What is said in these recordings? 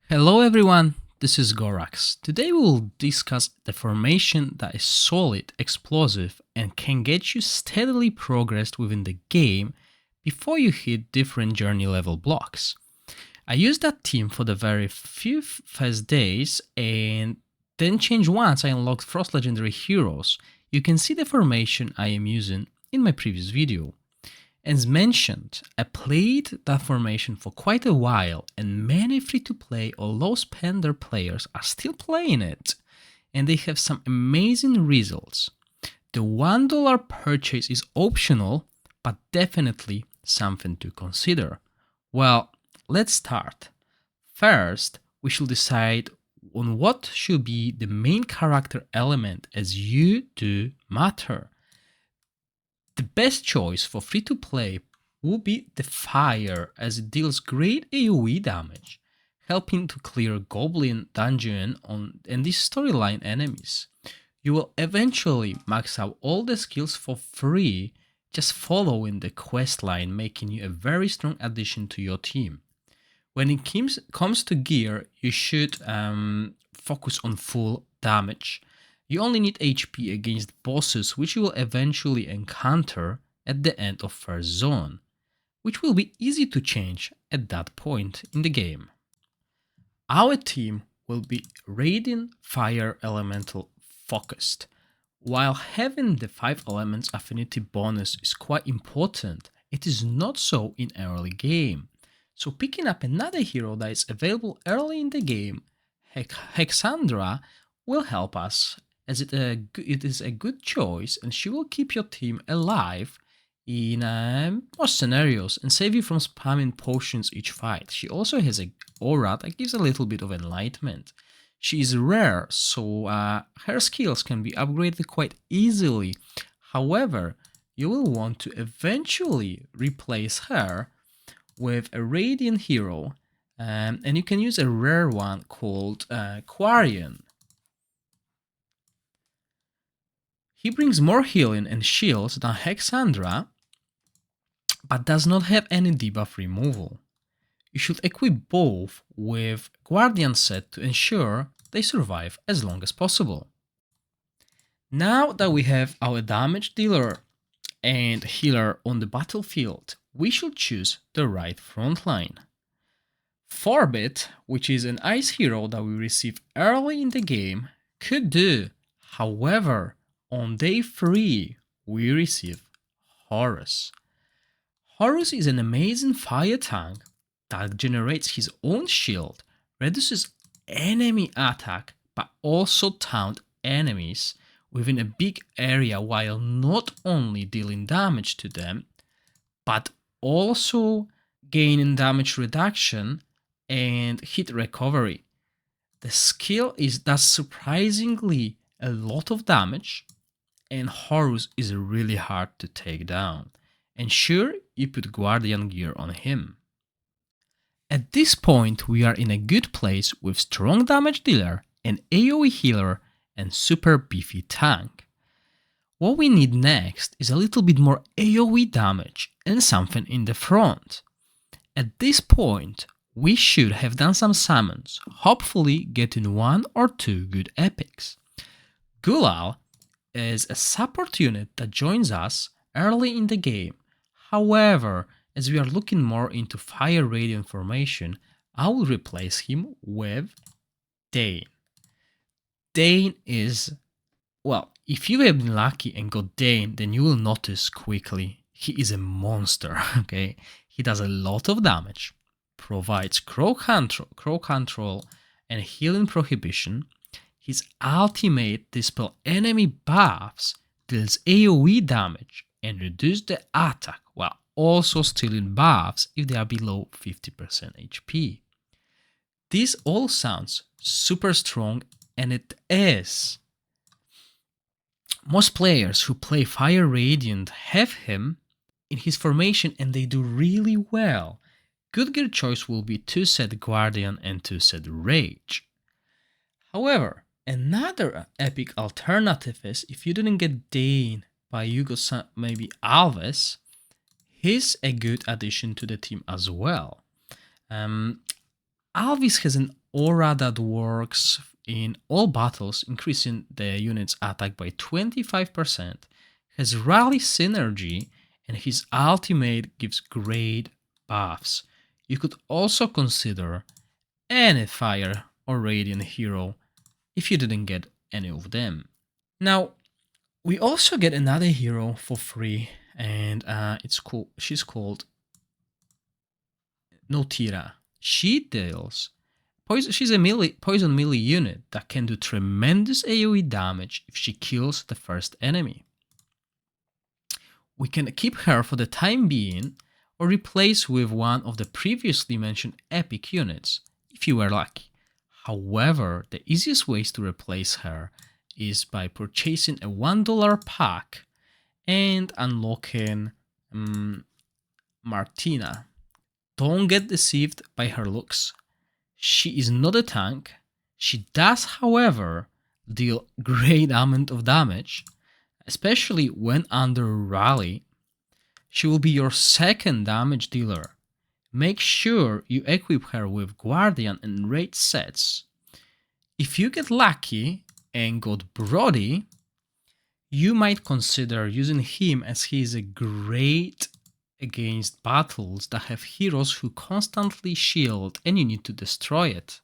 Hello everyone, this is Gorax. Today we will discuss the formation that is solid, explosive, and can get you steadily progressed within the game before you hit different journey level blocks. I used that team for the very few first days and then changed once I unlocked Frost Legendary Heroes. You can see the formation I am using in my previous video. As mentioned, I played that formation for quite a while and many free-to-play or low-spender players are still playing it, and they have some amazing results. The $1 purchase is optional, but definitely something to consider. Well, let's start. First, we should decide on what should be the main character element, as you do matter. The best choice for free-to-play would be the Fire, as it deals great AoE damage, helping to clear Goblin dungeon and these storyline enemies. You will eventually max out all the skills for free, just following the quest line, making you a very strong addition to your team. When it comes to gear, you should focus on full damage. You only need HP against bosses which you will eventually encounter at the end of first zone, which will be easy to change at that point in the game. Our team will be Radiant Fire Elemental focused. While having the 5 elements affinity bonus is quite important, it is not so in early game. So picking up another hero that is available early in the game, Hexandra, will help us, as it is a good choice and she will keep your team alive in most scenarios and save you from spamming potions each fight. She also has an aura that gives a little bit of enlightenment. She is rare, so her skills can be upgraded quite easily. However, you will want to eventually replace her with a Radiant hero, and you can use a rare one called Quarian. He brings more healing and shields than Hexandra, but does not have any debuff removal. You should equip both with Guardian set to ensure they survive as long as possible. Now that we have our damage dealer and healer on the battlefield, we should choose the right frontline. Forbit, which is an ice hero that we receive early in the game, could do. However, on day 3, we receive Horus. Horus is an amazing fire tank that generates his own shield, reduces enemy attack, but also taunt enemies within a big area while not only dealing damage to them, but also gaining damage reduction and hit recovery. The skill does surprisingly a lot of damage, and Horus is really hard to take down. Ensure you put Guardian gear on him. At this point we are in a good place with strong damage dealer, an AoE healer, and super beefy tank. What we need next is a little bit more AoE damage and something in the front. At this point we should have done some summons, hopefully getting 1 or 2 good epics. Coolal is a support unit that joins us early in the game. However, as we are looking more into Fire Radiant formation, I will replace him with Dane. Dane is, well, if you have been lucky and got Dane, then you will notice quickly he is a monster, okay? He does a lot of damage, provides crow control and healing prohibition. His ultimate dispel enemy buffs, deals AoE damage and reduces the attack while also stealing buffs if they are below 50% HP. This all sounds super strong, and it is. Most players who play Fire Radiant have him in his formation and they do really well. Good gear choice will be 2 set Guardian and 2 set Rage. However, another epic alternative is if you didn't get Dane but you got maybe Alves, he's a good addition to the team as well. Alvis has an aura that works in all battles, increasing the unit's attack by 25%, has rally synergy, and his ultimate gives great buffs. You could also consider any fire or radiant hero if you didn't get any of them. Now, we also get another hero for free, and it's cool. She's called Notira. She deals poison. She's a poison melee unit that can do tremendous AoE damage if she kills the first enemy. We can keep her for the time being, or replace with one of the previously mentioned epic units, if you were lucky. However, the easiest ways to replace her is by purchasing a $1 pack and unlocking Martina. Don't get deceived by her looks. She is not a tank. She does, however, deal great amount of damage, especially when under rally. She will be your second damage dealer. Make sure you equip her with Guardian and Raid sets. If you get lucky and got Brody, you might consider using him, as he is a great against battles that have heroes who constantly shield and you need to destroy it.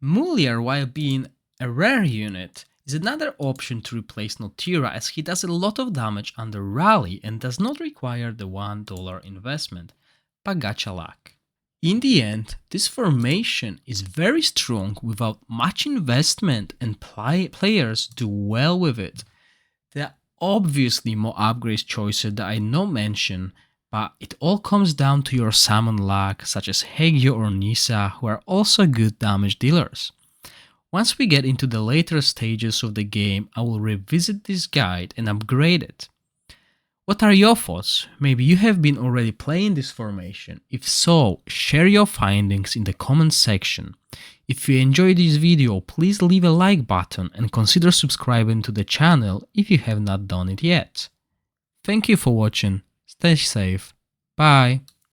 Mulier, while being a rare unit, is another option to replace Notira, as he does a lot of damage under rally and does not require the $1 investment, but gacha luck. In the end, this formation is very strong without much investment, and players do well with it. There are obviously more upgrade choices that I not mention, but it all comes down to your summon luck, such as Hegyo or Nisa, who are also good damage dealers. Once we get into the later stages of the game, I will revisit this guide and upgrade it. What are your thoughts? Maybe you have been already playing this formation. If so, share your findings in the comments section. If you enjoyed this video, please leave a like button and consider subscribing to the channel if you have not done it yet. Thank you for watching, stay safe, bye!